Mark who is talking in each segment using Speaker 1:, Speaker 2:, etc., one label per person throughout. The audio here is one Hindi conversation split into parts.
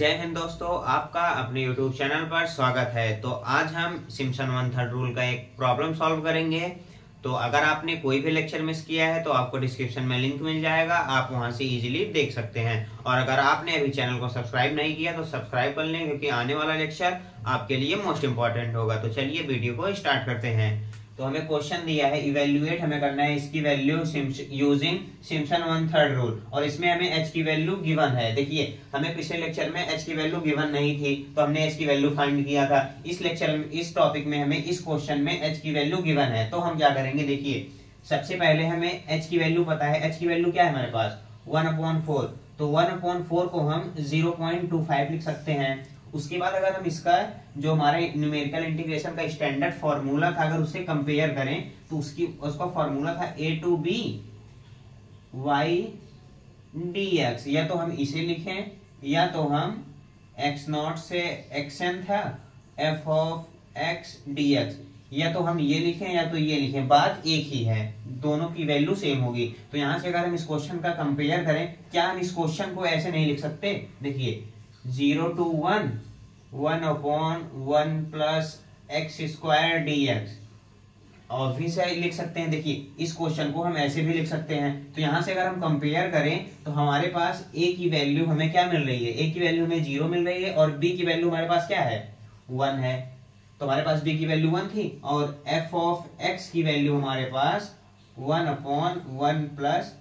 Speaker 1: जय हिंद दोस्तों, आपका अपने YouTube चैनल पर स्वागत है। तो आज हम सिम्पसन वन थर्ड रूल का एक प्रॉब्लम सॉल्व करेंगे। तो अगर आपने कोई भी लेक्चर मिस किया है तो आपको डिस्क्रिप्शन में लिंक मिल जाएगा, आप वहां से इजीली देख सकते हैं। और अगर आपने अभी चैनल को सब्सक्राइब नहीं किया तो सब्सक्राइब कर लें, क्योंकि आने वाला लेक्चर आपके लिए मोस्ट इंपॉर्टेंट होगा। तो चलिए वीडियो को स्टार्ट करते हैं। तो हमें क्वेश्चन दिया है, इवेल्युएट हमें करना है इसकी value using Simpson one third rule, और इसमें हमें एच की वैल्यू गिवन है। देखिए, हमें पिछले लेक्चर में एच की वैल्यू गिवन नहीं थी तो हमने एच की वैल्यू फाइंड किया था। इस लेक्चर में, इस टॉपिक में हमें इस क्वेश्चन में एच की वैल्यू गिवन है। तो हम क्या करेंगे, देखिए सबसे पहले हमें एच की वैल्यू पता है। एच की वैल्यू क्या है हमारे पास, 1/4। तो 1/4 को हम 0.25 लिख सकते हैं। उसके बाद अगर हम इसका जो हमारे न्यूमेरिकल इंटीग्रेशन का स्टैंडर्ड फॉर्मूला था, अगर उसे कंपेयर करें तो उसका फॉर्मूला था a to b y dx। या तो हम इसे लिखें या तो हम x0 से xn था f of x dx, या तो हम ये लिखें या तो ये लिखें, बात एक ही है, दोनों की वैल्यू सेम होगी। तो यहां से अगर हम इस क्वेश्चन का कंपेयर करें, क्या हम इस क्वेश्चन को ऐसे नहीं लिख सकते? देखिए 0 to 1 1/1 plus x square dx, और भी से लिख सकते हैं। देखिए इस क्वेश्चन को हम ऐसे भी लिख सकते हैं। तो यहां से अगर हम कंपेयर करें तो हमारे पास a की वैल्यू हमें क्या मिल रही है, a की वैल्यू हमें 0 मिल रही है, और b की वैल्यू हमारे पास क्या है, 1 है। तो हमारे पास b की वैल्यू 1 थी, और f ऑफ x की वैल्यू हमारे पास 1/1 प्लस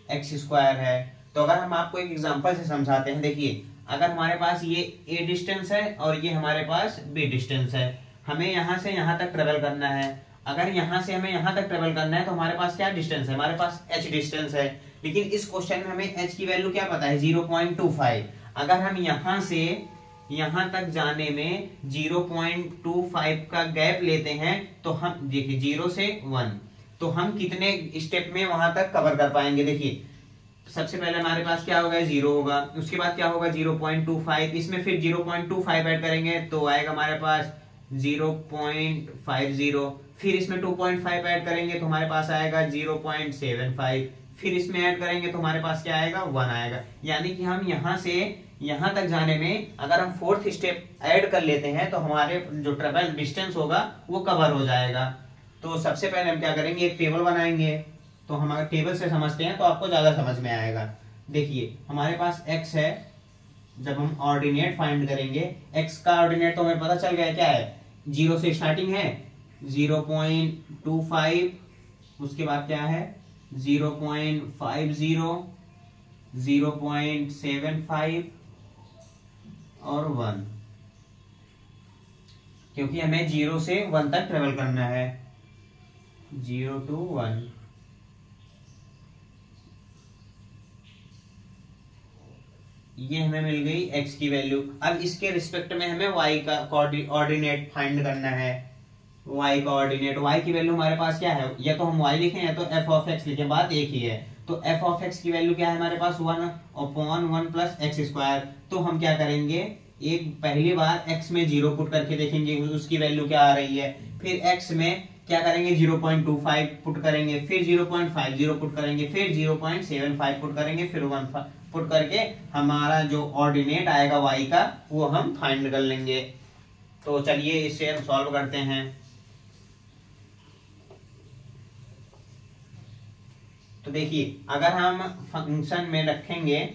Speaker 1: एक्स स्क्वायर है। तो अगर हम आपको एक एग्जांपल से समझाते हैं, देखिए अगर हमारे पास ये a डिस्टेंस है और ये हमारे पास b डिस्टेंस है, हमें यहां से यहां तक ट्रेवल करना है। अगर यहां से हमें यहां तक ट्रेवल करना है तो हमारे पास क्या डिस्टेंस है, हमारे पास h डिस्टेंस है। लेकिन इस क्वेश्चन में हमें h की वैल्यू क्या पता है, 0.25। अगर हम यहां से यहां तक जाने में 0.25 का गैप लेते हैं तो हम देखिए 0 से 1, तो हम कितने स्टेप में वहां तक कवर कर पाएंगे। देखिए सबसे पहले हमारे पास क्या होगा, 0 होगा, उसके बाद क्या होगा 0.25, इसमें फिर 0.25 ऐड करेंगे तो आएगा हमारे पास 0.50, फिर इसमें 2.5 ऐड करेंगे तो हमारे पास आएगा 0.75, फिर इसमें ऐड करेंगे तो हमारे पास क्या आएगा, 1 आएगा। यानी कि हम यहां से यहां तक जाने में अगर हम 4th स्टेप ऐड कर लेते हैं तो हमारे जो ट्रेवल डिस्टेंस होगा वो कवर हो जाएगा। तो सबसे पहले हम क्या करेंगे, एक टेबल बनाएंगे। तो हमारे टेबल से समझते हैं तो आपको ज्यादा समझ में आएगा। देखिए हमारे पास x है, जब हम ऑर्डिनेट फाइंड करेंगे, x का ऑर्डिनेट तो हमें पता चल गया क्या है, 0 से स्टार्टिंग है 0.25, उसके बाद क्या है 0.50, 0.75 और 1, क्योंकि हमें 0 से 1 तक ट्रेवल करना है, 0 to 1। ये हमें मिल गई x की वैल्यू। अब इसके रिस्पेक्ट में हमें y का कोऑर्डिनेट फाइंड करना है। y का ऑर्डिनेट, y की वैल्यू हमारे पास क्या है, या तो हम y लिखें या तो f ऑफ x लिखें, बात एक ही है। तो f ऑफ x की वैल्यू क्या है हमारे पास, 1/1 प्लस एक्स स्क्वायर। तो हम क्या करेंगे, एक पहली बार x में 0 पुट करके देखेंगे उसकी वैल्यू क्या आ रही है, फिर x में क्या करेंगे 0.25 पुट करेंगे, फिर 0.50 पुट करेंगे, फिर 0.75 पुट करेंगे, फिर 1 पुट करके हमारा जो ऑर्डिनेट आएगा y का वो हम फाइंड कर लेंगे। तो चलिए इसे हम सॉल्व करते हैं। तो देखिए अगर हम फंक्शन में रखेंगे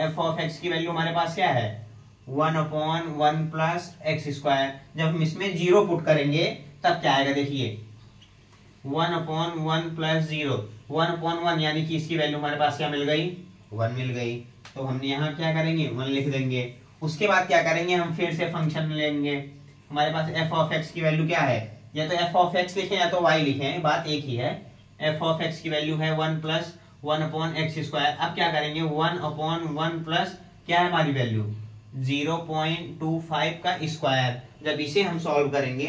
Speaker 1: f ऑफ x की वैल्यू हमारे पास क्या है, 1/1 प्लस एक्स स्क्वायर। जब हम इसमें 0 पुट करेंगे तब क्या आएगा, देखिए 1/1 प्लस 0, 1/1, यानी कि इसकी वैल्यू हमारे पास क्या मिल गई, 1 मिल गई। तो हमने यहाँ क्या करेंगे, 1 लिख देंगे। उसके बाद क्या करेंगे, हम फिर से फंक्शन लेंगे। हमारे पास f ऑफ x की वैल्यू क्या है, या तो f ऑफ x लिखें या तो y लिखें, बात एक ही है। f ऑफ x की वैल्यू है 1 प्लस 1/x स्क्वायर। अब क्या करेंगे, 1/1 प्लस क्या है हमारी वैल्यू, 0.25 का स्क्वायर। जब इसे हम सॉल्व करेंगे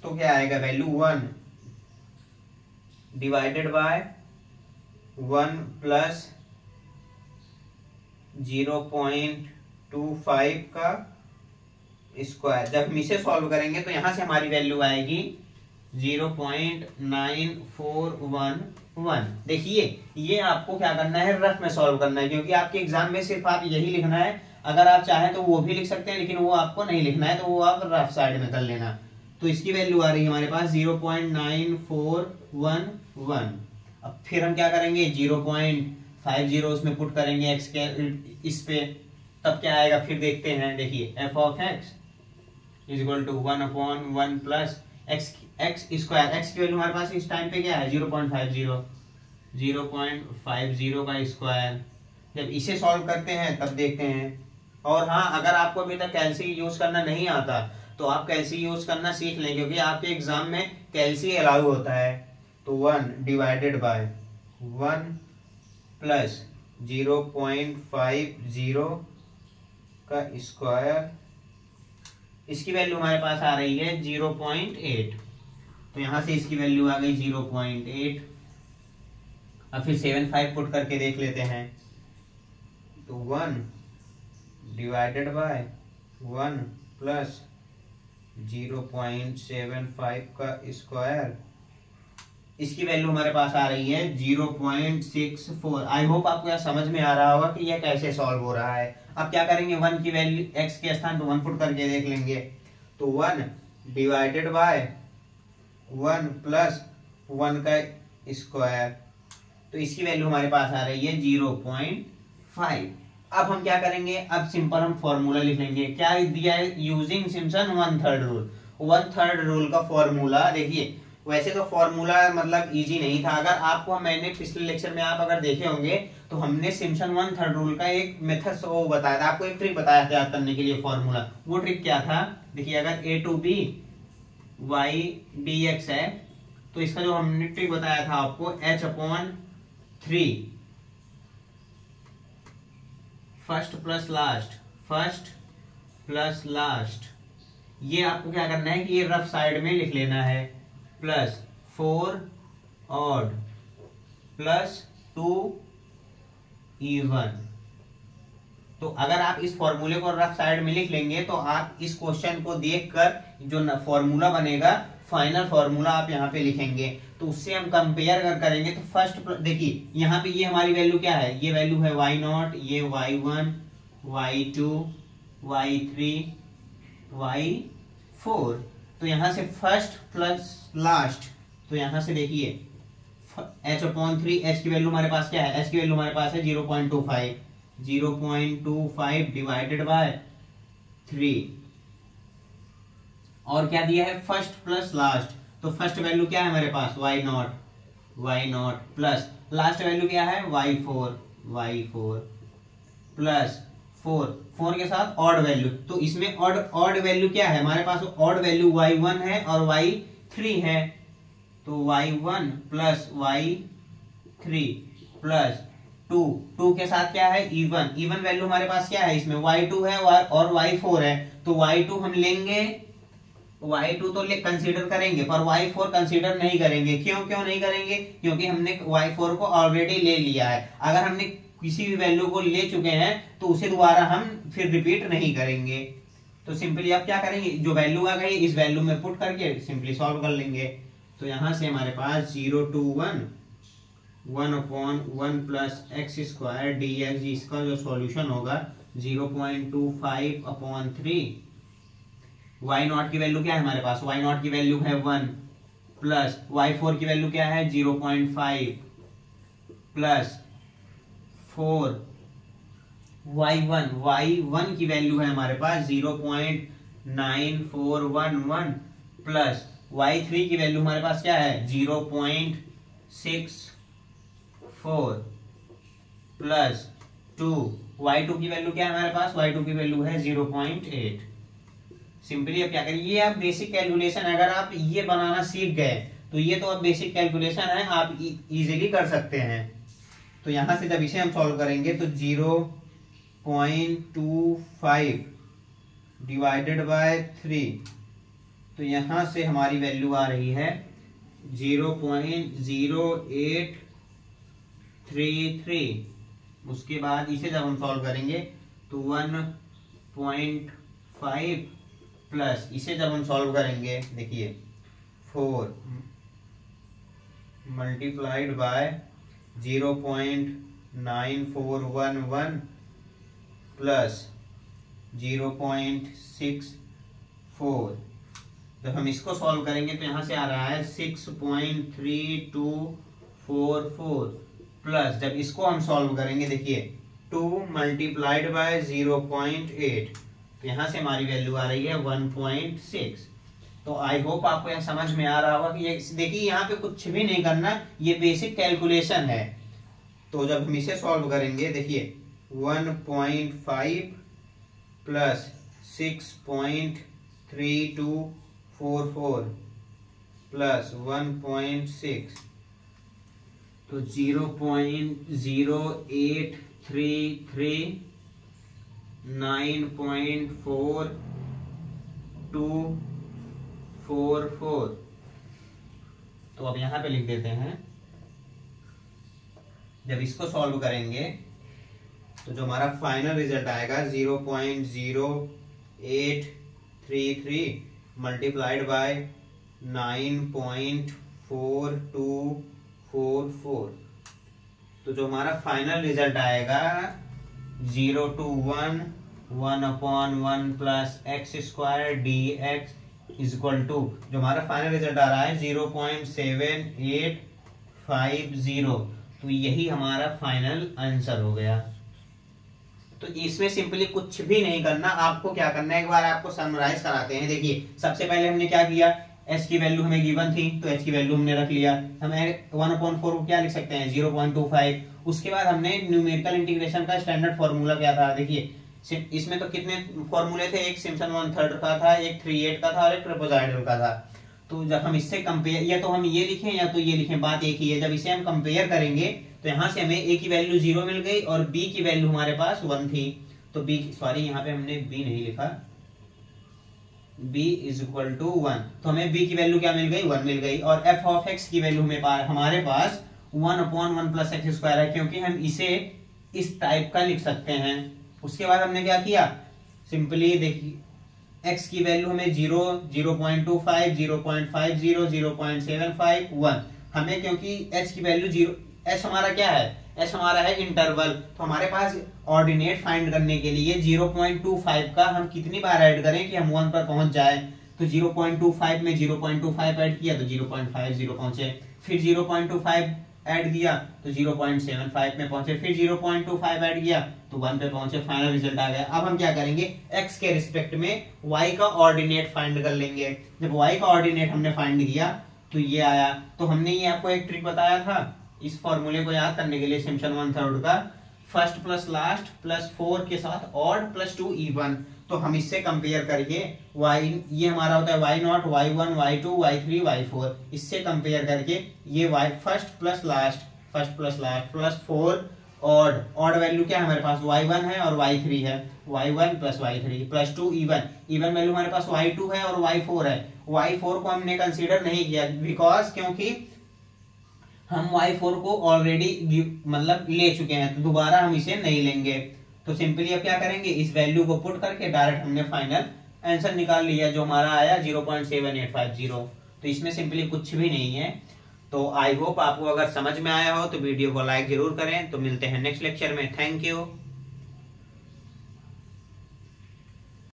Speaker 1: तो क्या आएगा, वैल्यू 1 डिवाइडेड बाय 1 प्लस 0.25 का स्क्वायर। जब हम इसे सॉल्व करेंगे तो यहां से हमारी वैल्यू आएगी 0.9411। देखिए ये आपको क्या करना है, रफ में सॉल्व करना है, क्योंकि आपके एग्जाम में सिर्फ आप यही लिखना है। अगर आप चाहें तो वो भी लिख सकते हैं, लेकिन वो आपको नहीं लिखना है, तो वो आप रफ साइड में कर लेना। तो इसकी वैल्यू आ रही है हमारे पास 0.9411। अब फिर हम क्या करेंगे, 0.50 उसमें पुट करेंगे एक्स के इस पे, तब क्या आएगा फिर देखते हैं। देखिए f of x is equal to 1/1 plus x square. X की वैल्यू हमारे पास इस टाइम पे क्या है, 0.50 का स्क्वायर। जब इसे सॉल्व करते हैं तब देखते हैं। और हाँ, अगर आपको अभी तक कैल्सी यूज करना नहीं आता तो आप कैल्सी यूज करना सीख लें, क्योंकि आपके एग्जाम में कैल्सी अलाउ होता है। तो 1 डिवाइडेड बाय 1 प्लस 0.50 का स्क्वायर, इसकी वैल्यू हमारे पास आ रही है 0.8। तो यहां से इसकी वैल्यू आ गई 0.8। अब फिर 75 पुट करके देख लेते हैं। तो 1 डिवाइडेड बाय 1 प्लस 0.75 का स्क्वायर, इसकी वैल्यू हमारे पास आ रही है 0.64। आई होप आपको यह समझ में आ रहा होगा कि यह कैसे सॉल्व हो रहा है। अब क्या करेंगे, 1 की वैल्यू x के स्थान पे 1 पुट करके देख लेंगे। तो 1 डिवाइडेड बाय 1 प्लस 1 का स्क्वायर, तो इसकी वैल्यू हमारे पास आ रही है 0.5। अब हम क्या करेंगे, अब सिंपल हम फॉर्मूला लिख लेंगे। क्या दिया है, यूजिंग सिम्पसन 1/3 रूल। 1/3 रूल का फॉर्मूला देखिए, वैसे तो फॉर्मूला मतलब इजी नहीं था। अगर आपको मैंने पिछले लेक्चर में आप अगर देखे होंगे तो हमने सिम्पसन 1/3 रूल का एक मेथड वो बताया था, आपको एक ट्रिक बताया था याद करने के लिए फॉर्मूला। वो ट्रिक क्या था, देखिए अगर a to b y dx है तो इसका जो हमने ट्रिक बताया था आपको h/3 फर्स्ट प्लस लास्ट, ये आपको क्या करना है कि ये रफ साइड में लिख लेना है, प्लस 4 ऑड प्लस 2 इवन। तो अगर आप इस फॉर्मूले को रफ साइड में लिख लेंगे तो आप इस क्वेश्चन को देखकर जो फॉर्मूला बनेगा, फाइनल फॉर्मूला आप यहाँ पे लिखेंगे, तो उससे हम कंपेयर करेंगे। तो फर्स्ट देखिए यहाँ पे ये हमारी वैल्यू क्या है, ये वैल्यू है y0, ये y1, y2, y3, y4। तो यहां से फर्स्ट प्लस लास्ट, तो यहां से देखिए h/3, h की वैल्यू हमारे पास क्या है, h की वैल्यू हमारे पास है 0.25। 0.25 डिवाइडेड बाय 3। और क्या दिया है, फर्स्ट प्लस लास्ट, तो फर्स्ट वैल्यू क्या है हमारे पास y0 प्लस लास्ट वैल्यू क्या है y4 प्लस 4 के साथ ऑड वैल्यू। तो इसमें ऑड वैल्यू क्या है हमारे पास, ऑड वैल्यू y1 है और y3 है। तो y1 प्लस y3 प्लस 2 के साथ क्या है इवन वैल्यू हमारे पास क्या है, इसमें y2 है और y4 है। तो y2 हम लेंगे, y2 तो कंसीडर करेंगे पर y4 कंसीडर नहीं करेंगे। क्यों नहीं करेंगे, क्योंकि हमने y4 को ऑलरेडी ले लिया है। अगर हमने किसी भी वैल्यू को ले चुके हैं तो उसे दोबारा हम फिर रिपीट नहीं करेंगे। तो सिंपली आप क्या करेंगे, जो वैल्यू आ गई इस वैल्यू में पुट करके सिंपली सॉल्व कर लेंगे। तो यहां से हमारे पास 0 to 1/1 plus x square dx, इसका जो सॉल्यूशन होगा 0.25/3। y0 की वैल्यू क्या है हमारे पास, y0 की वैल्यू है 1 प्लस y4 की वैल्यू क्या है 0.5 प्लस 4 y1 की वैल्यू है हमारे पास 0.9411 प्लस y3 की वैल्यू हमारे पास क्या है 0.64 प्लस 2 y2 की वैल्यू क्या है हमारे पास, y2 की वैल्यू है 0.8। सिंपली अब क्या करें, ये आप बेसिक कैलकुलेशन अगर आप ये बनाना सीख गए तो ये तो अब बेसिक कैलकुलेशन है, आप इजीली कर सकते हैं। तो यहां से जब इसे हम सॉल्व करेंगे तो 0.25 डिवाइडेड बाय 3, तो यहां से हमारी वैल्यू आ रही है 0.0833। उसके बाद इसे जब हम सॉल्व करेंगे तो 1.5 प्लस इसे जब हम सॉल्व करेंगे देखिए 4 मल्टीप्लाइड बाय 0.9411 प्लस 0.64। जब हम इसको सॉल्व करेंगे तो यहां से आ रहा है 6.3244 प्लस, जब इसको हम सॉल्व करेंगे देखिए 2 मल्टीप्लाइड बाय 0.8, तो यहां से हमारी वैल्यू आ रही है 1.6। तो आई होप आपको यह समझ में आ रहा होगा कि ये देखिए यहाँ पे कुछ भी नहीं करना, ये बेसिक कैलकुलेशन है। तो जब हम इसे सॉल्व करेंगे देखिए 1.5 प्लस 6.3244 प्लस 1.6, तो 0.0833 9.4244। तो अब यहां पे लिख देते हैं, जब इसको सॉल्व करेंगे तो जो हमारा फाइनल रिजल्ट आएगा 0.0833 मल्टीप्लाइड बाय 9.4244, तो जो हमारा फाइनल रिजल्ट आएगा 0 to 1 1/1 plus x square d x is equal to, जो हमारा फाइनल रिजल्ट आ रहा है 0.7850। तो यही हमारा फाइनल आंसर हो गया। तो इसमें सिंपली कुछ भी नहीं करना, आपको क्या करना है एक बार आपको समराइज कराते हैं। देखिए सबसे पहले हमने क्या किया, एच की वैल्यू हमें गिवन थी तो एच की वैल्यू हमने रख लिया। हमें 1/4 को क्या लिख सकते हैं 0.25। उसके बाद हमने न्यूमेरिकल इंटीग्रेशन का स्टैंडर्ड फॉर्मूला क्या था, देखिए इसमें तो कितने फॉर्मूले थे, एक सिम्पसन 1/3 का था, एक 3/8 का था और एक ट्रापेजॉइडल का था। तो जब हम इससे कंपेयर, या तो हम ये लिखें या तो ये लिखें, बात एक ही है। जब इसे हम कंपेयर करेंगे तो यहाँ से हमें ए की वैल्यू 0 मिल गई और बी की वैल्यू हमारे पास 1 थी। तो बी, सॉरी यहाँ पे हमने बी नहीं लिखा, b इज इक्वल टू 1, तो हमें b की वैल्यू क्या मिल गई 1 मिल गई। और f ऑफ x की वैल्यू हमारे पास 1/1 प्लस एक्स स्क्वायर है, क्योंकि हम इसे इस टाइप का लिख सकते हैं। उसके बाद हमने क्या किया, सिंपली देखिए x की वैल्यू हमें 0, 0.25, 0.50, 0.75, 1। हमें क्योंकि h की वैल्यू 0, h हमारा क्या है, h हमारा है इंटरवल, तो हमारे पास ऑर्डिनेट फाइंड करने के लिए 0.25 का हम कितनी बार ऐड करें कि हम 1 पर पहुंच जाए। तो 0.25 में 0.25 ऐड किया तो 0.50 पहुंचे, फिर 0.25 ऐड किया तो 0.75 में पहुंचे, फिर 0.25 ऐड किया तो 1 पे पहुंचे, फाइनल रिजल्ट आ गया। अब हम क्या करेंगे, x के रिस्पेक्ट में y का ऑर्डिनेट फाइंड कर लेंगे। जब y का ऑर्डिनेट हमने फाइंड किया तो ये आया। तो हमने ये आपको एक ट्रिक बताया था, इस फॉर्मूले को याद करने के लिए सिम्पसन 1/3 का फर्स्ट प्लस लास्ट प्लस 4 के साथ ऑड प्लस 2 इवन। तो हम इससे कंपेयर करके y, ये हमारा होता है y0, y1, y2, y3, y4, इससे कंपेयर करके ये y first plus last plus 4 odd value क्या है हमारे पास y1 है और y3 है, y1 plus y3 plus 2 even value हमारे पास y2 है और y4 है। y4 को हमने कंसीडर नहीं किया बिकॉज क्योंकि हम y4 को ऑलरेडी मतलब ले चुके हैं, तो दोबारा हम इसे नहीं लेंगे। तो सिंपली अब क्या करेंगे, इस वैल्यू को पुट करके डायरेक्ट हमने फाइनल आंसर निकाल लिया, जो हमारा आया 0.7850। तो इसमें सिंपली कुछ भी नहीं है। तो आई होप आपको अगर समझ में आया हो तो वीडियो को लाइक जरूर करें। तो मिलते हैं नेक्स्ट लेक्चर में, थैंक यू।